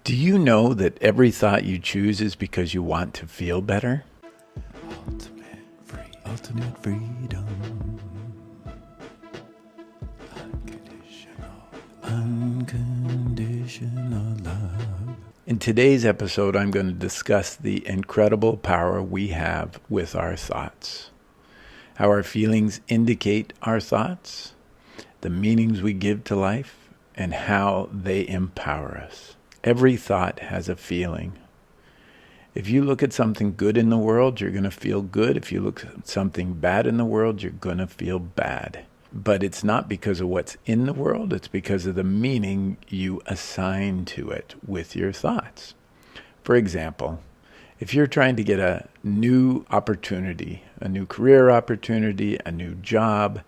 Do you know that every thought you choose is because you want to feel better? Ultimate freedom. Unconditional love. In today's episode, I'm going to discuss the incredible power we have with our thoughts, how our feelings indicate our thoughts, the meanings we give to life, and how they empower us. Every thought has a feeling. If you look at something good in the world, you're going to feel good. If you look at something bad in the world, you're going to feel bad. But it's not because of what's in the world. It's because of the meaning you assign to it with your thoughts. For example, if you're trying to get a new opportunity, a new career opportunity, a new job,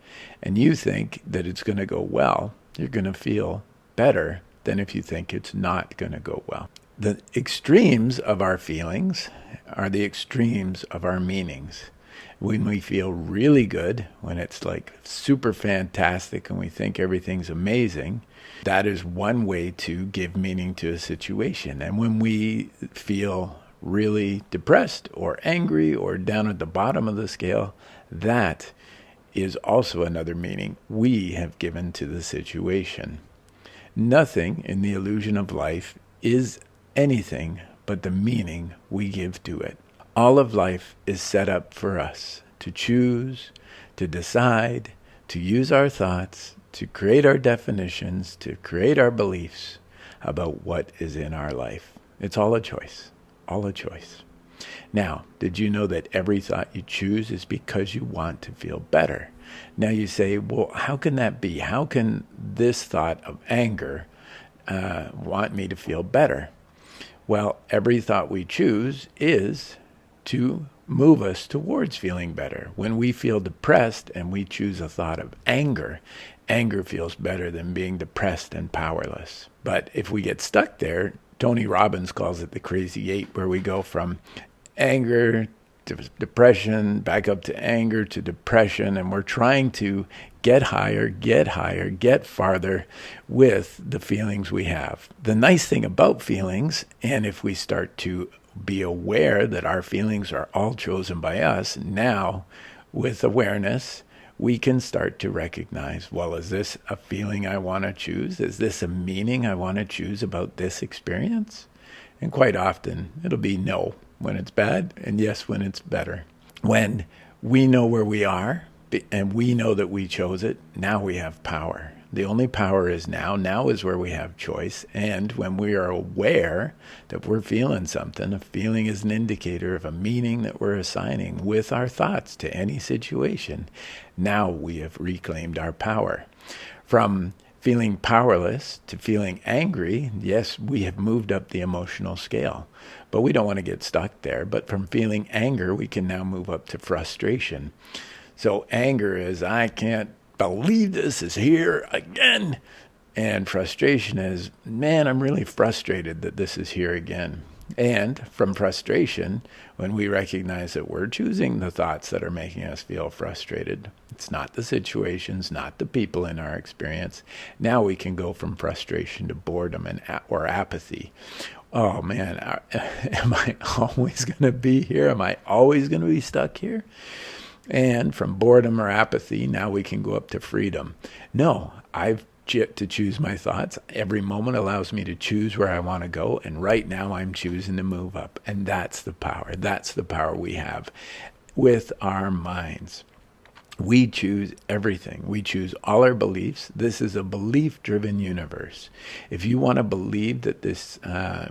and you think that it's going to go well, you're going to feel better than if you think it's not going to go well. The extremes of our feelings are the extremes of our meanings. When we feel really good, when it's like super fantastic and we think everything's amazing, that is one way to give meaning to a situation. And when we feel really depressed or angry or down at the bottom of the scale, that is also another meaning we have given to the situation. Nothing in the illusion of life is anything but the meaning we give to it. All of life is set up for us to choose, to decide, to use our thoughts, to create our definitions, to create our beliefs about what is in our life. It's all a choice, all a choice. Now, did you know that every thought you choose is because you want to feel better? Now you say, well, how can that be? How can this thought of anger want me to feel better? Well, every thought we choose is to move us towards feeling better. When we feel depressed and we choose a thought of anger, anger feels better than being depressed and powerless. But if we get stuck there, Tony Robbins calls it the crazy eight, where we go from anger to depression, back up to anger to depression, and we're trying to get higher, get farther with the feelings we have. The nice thing about feelings, and if we start to be aware that our feelings are all chosen by us, now with awareness, we can start to recognize, well, is this a feeling I want to choose? Is this a meaning I want to choose about this experience? And quite often, it'll be no when it's bad, and yes when it's better. When we know where we are, and we know that we chose it, now we have power. The only power is now. Now is where we have choice. And when we are aware that we're feeling something, a feeling is an indicator of a meaning that we're assigning with our thoughts to any situation. Now we have reclaimed our power. From feeling powerless to feeling angry, yes, we have moved up the emotional scale. But we don't want to get stuck there. But from feeling anger, we can now move up to frustration. So anger is, I can't believe this is here again. And frustration is, man, I'm really frustrated that this is here again. And from frustration, when we recognize that we're choosing the thoughts that are making us feel frustrated, it's not the situations, not the people in our experience. Now we can go from frustration to boredom or apathy. Oh man, am I always going to be here? Am I always going to be stuck here? And from boredom or apathy, now we can go up to freedom. No, I've yet to choose my thoughts. Every moment allows me to choose where I want to go. And right now I'm choosing to move up. And that's the power. That's the power we have with our minds. We choose everything. We choose all our beliefs. This is a belief-driven universe. If you want to believe that this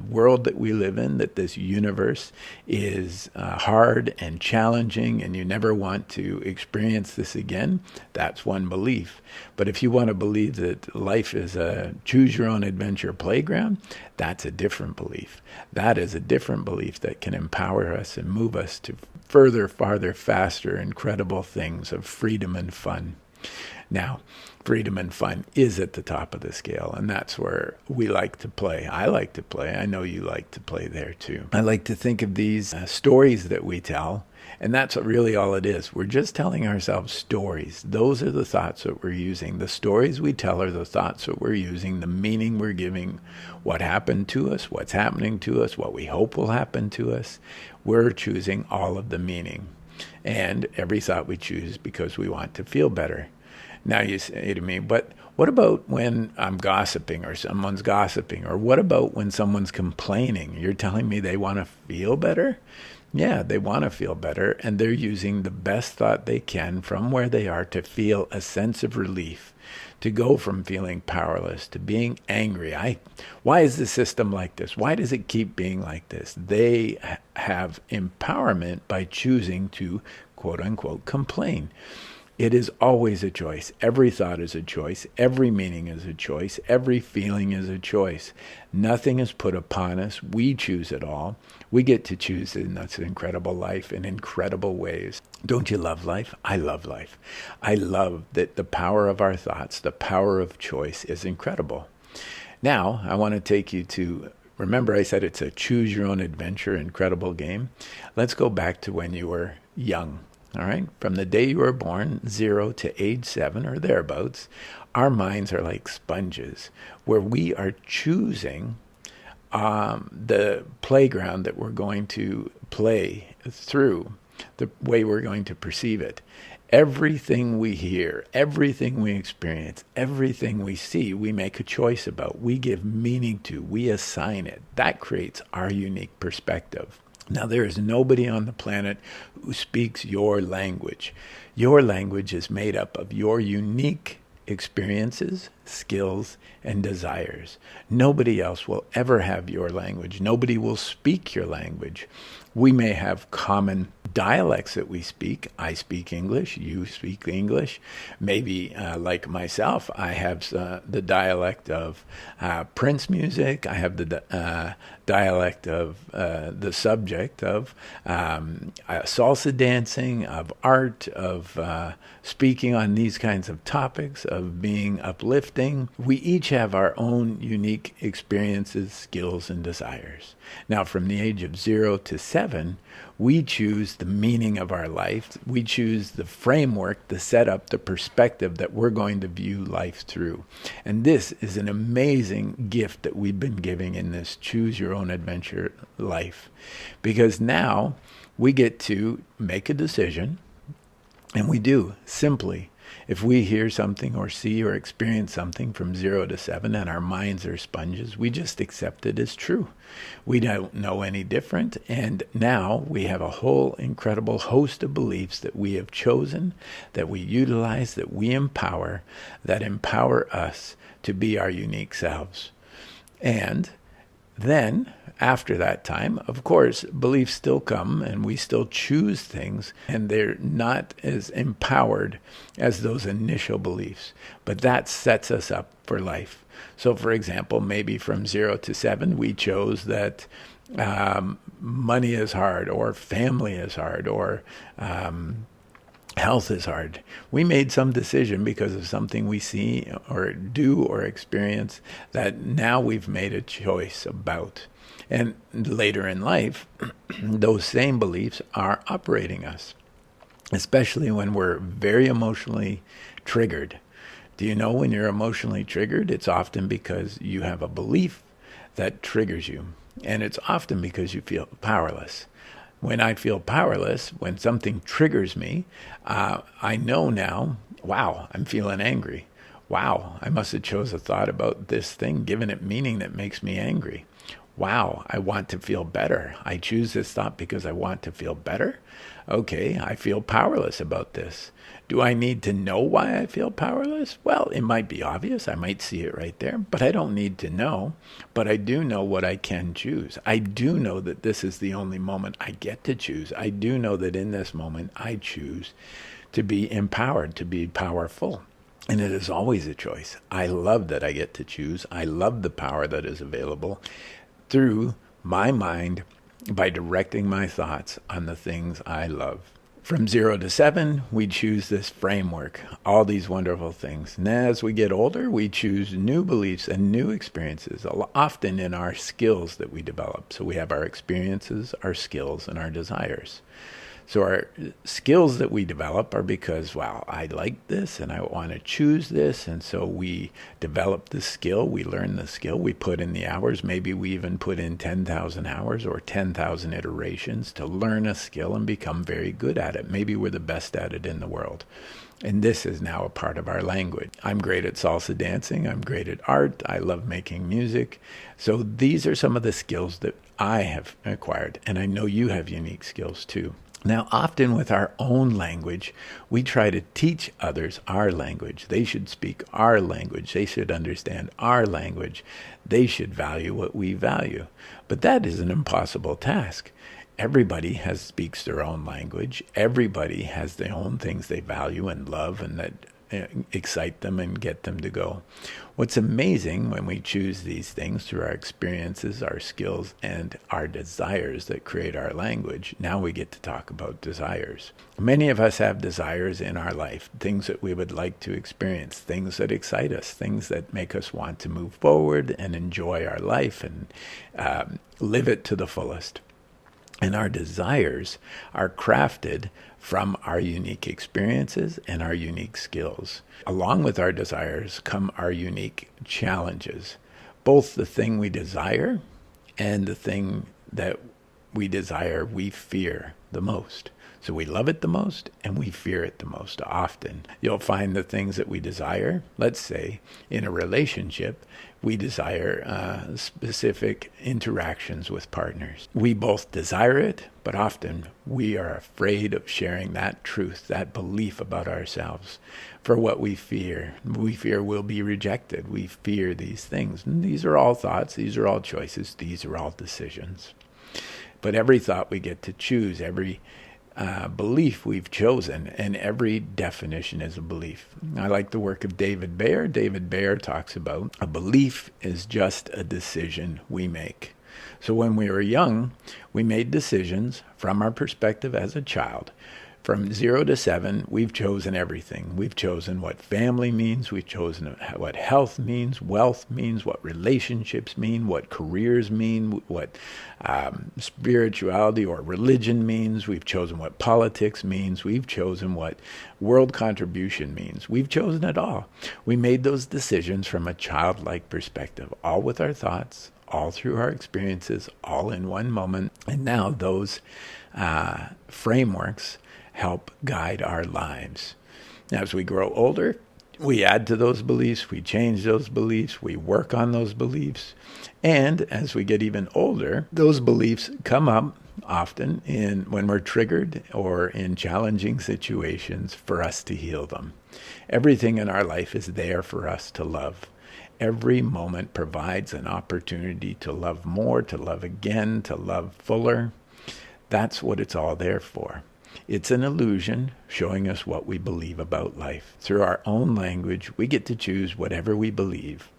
world that we live in, that this universe is hard and challenging and you never want to experience this again, that's one belief. But if you want to believe that life is a choose-your-own-adventure playground, that's a different belief. That is a different belief that can empower us and move us to further, farther, faster, incredible things of freedom and fun. Now, freedom and fun is at the top of the scale, and that's where we like to play. I like to play. I know you like to play there too. I like to think of these stories that we tell, and that's really all it is. We're just telling ourselves stories. Those are the thoughts that we're using. The stories we tell are the thoughts that we're using, the meaning we're giving, what happened to us, what's happening to us, what we hope will happen to us. We're choosing all of the meaning. And every thought we choose because we want to feel better. Now you say to me, but what about when I'm gossiping or someone's gossiping? Or what about when someone's complaining? You're telling me they want to feel better? Yeah, they want to feel better, and they're using the best thought they can from where they are to feel a sense of relief, to go from feeling powerless to being angry. Why is the system like this? Why does it keep being like this? They have empowerment by choosing to, quote unquote, complain. It is always a choice. Every thought is a choice. Every meaning is a choice. Every feeling is a choice. Nothing is put upon us. We choose it all. We get to choose in this incredible life in incredible ways. Don't you love life? I love life. I love that the power of our thoughts, the power of choice is incredible. Now, I want to take you to, remember I said it's a choose your own adventure, incredible game. Let's go back to when you were young. All right, from the day you were born, 0 to age 7 or thereabouts, our minds are like sponges where we are choosing the playground that we're going to play through, the way we're going to perceive it. Everything we hear, everything we experience, everything we see, we make a choice about. We give meaning to, we assign it. That creates our unique perspective. Now, there is nobody on the planet who speaks your language. Your language is made up of your unique experiences, skills, and desires. Nobody else will ever have your language. Nobody will speak your language. We may have common dialects that we speak. I speak English, you speak English. Maybe, like myself, I have the dialect of Prince music. I have the dialect of the subject of salsa dancing, of art, of speaking on these kinds of topics, of being uplifting. We each have our own unique experiences, skills, and desires. Now, from the age of 0 to 7, we choose the meaning of our life. We choose the framework, the setup, the perspective that we're going to view life through. And this is an amazing gift that we've been giving in this choose your own adventure life. Because now we get to make a decision, and we do simply. If we hear something or see or experience something from 0 to 7 and our minds are sponges, we just accept it as true. We don't know any different. And now we have a whole incredible host of beliefs that we have chosen, that we utilize, that we empower, that empower us to be our unique selves. And then, after that time, of course, beliefs still come and we still choose things, and they're not as empowered as those initial beliefs. But that sets us up for life. So, for example, maybe from 0 to 7, we chose that money is hard, or family is hard, or health is hard. We made some decision because of something we see or do or experience that now we've made a choice about. And later in life, those same beliefs are operating us, especially when we're very emotionally triggered. Do you know when you're emotionally triggered? It's often because you have a belief that triggers you. And it's often because you feel powerless. When I feel powerless, when something triggers me, I know now, wow, I'm feeling angry. Wow, I must have chose a thought about this thing, given it meaning that makes me angry. Wow, I want to feel better. I choose this thought because I want to feel better. Okay, I feel powerless about this. Do I need to know why I feel powerless? Well, it might be obvious. I might see it right there, but I don't need to know. But I do know what I can choose. I do know that this is the only moment I get to choose. I do know that in this moment I choose to be empowered, to be powerful. And it is always a choice. I love that I get to choose. I love the power that is available through my mind by directing my thoughts on the things I love. From 0 to 7, we choose this framework, all these wonderful things. And as we get older, we choose new beliefs and new experiences, often in our skills that we develop. So we have our experiences, our skills, and our desires. So our skills that we develop are because, wow, I like this and I want to choose this. And so we develop the skill, we learn the skill, we put in the hours. Maybe we even put in 10,000 hours or 10,000 iterations to learn a skill and become very good at it. Maybe we're the best at it in the world. And this is now a part of our language. I'm great at salsa dancing. I'm great at art. I love making music. So these are some of the skills that I have acquired. And I know you have unique skills too. Now, often with our own language, we try to teach others our language. They should speak our language. They should understand our language. They should value what we value. But that is an impossible task. Everybody speaks their own language. Everybody has their own things they value and love and that excite them and get them to go. What's amazing when we choose these things through our experiences, our skills, and our desires that create our language, now we get to talk about desires. Many of us have desires in our life, things that we would like to experience, things that excite us, things that make us want to move forward and enjoy our life and live it to the fullest. And our desires are crafted from our unique experiences and our unique skills. Along with our desires come our unique challenges. Both the thing we desire and the thing that we desire, we fear the most. So we love it the most and we fear it the most often. You'll find the things that we desire, let's say in a relationship, we desire specific interactions with partners. We both desire it, but often we are afraid of sharing that truth, that belief about ourselves for what we fear. We fear we'll be rejected. We fear these things. And these are all thoughts. These are all choices. These are all decisions. But every thought we get to choose, every belief we've chosen, and every definition is a belief. I like the work of David Bayer. David Bayer talks about a belief is just a decision we make. So when we were young, we made decisions from our perspective as a child. From 0 to 7, we've chosen everything. We've chosen what family means. We've chosen what health means, wealth means, what relationships mean, what careers mean, what spirituality or religion means. We've chosen what politics means. We've chosen what world contribution means. We've chosen it all. We made those decisions from a childlike perspective, all with our thoughts, all through our experiences, all in one moment. And now those frameworks help guide our lives. Now, as we grow older, we add to those beliefs, we change those beliefs, we work on those beliefs. And as we get even older, those beliefs come up often when we're triggered or in challenging situations for us to heal them. Everything in our life is there for us to love. Every moment provides an opportunity to love more, to love again, to love fuller. That's what it's all there for. It's an illusion showing us what we believe about life. Through our own language, we get to choose whatever we believe.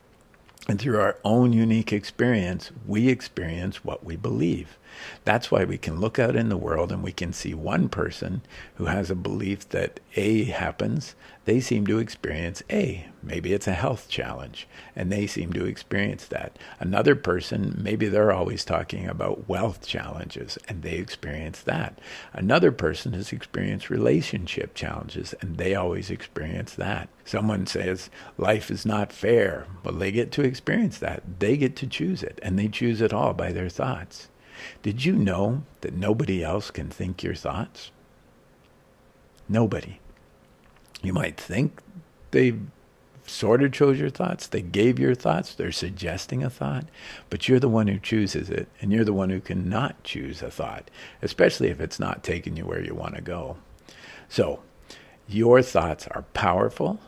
And through our own unique experience, we experience what we believe. That's why we can look out in the world and we can see one person who has a belief that A happens. They seem to experience A. Maybe it's a health challenge, and they seem to experience that. Another person, maybe they're always talking about wealth challenges, and they experience that. Another person has experienced relationship challenges, and they always experience that. Someone says life is not fair. Well, they get to experience that. They get to choose it, and they choose it all by their thoughts. Did you know that nobody else can think your thoughts? Nobody. You might think they sort of chose your thoughts, they gave your thoughts, they're suggesting a thought, but you're the one who chooses it, and you're the one who cannot choose a thought, especially if it's not taking you where you want to go. So, your thoughts are powerful.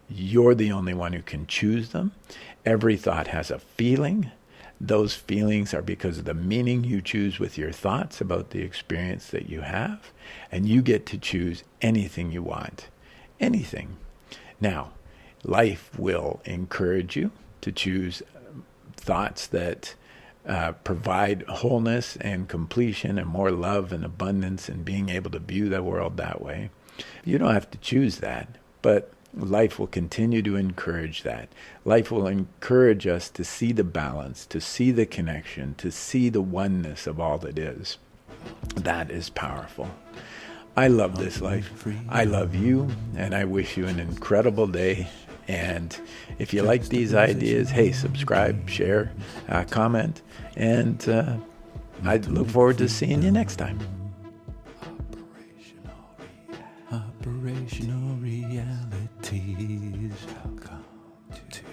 You're the only one who can choose them. Every thought has a feeling. Those feelings are because of the meaning you choose with your thoughts about the experience that you have, and you get to choose anything you want. Anything. Now, life will encourage you to choose thoughts that provide wholeness and completion and more love and abundance and being able to view the world that way. You don't have to choose that, but life will continue to encourage that. Life will encourage us to see the balance, to see the connection, to see the oneness of all that is. That is powerful. I love this life. I love you, and I wish you an incredible day. And if you like these ideas, hey, subscribe, share, comment, and I look forward to seeing you next time. Operational realities. Welcome to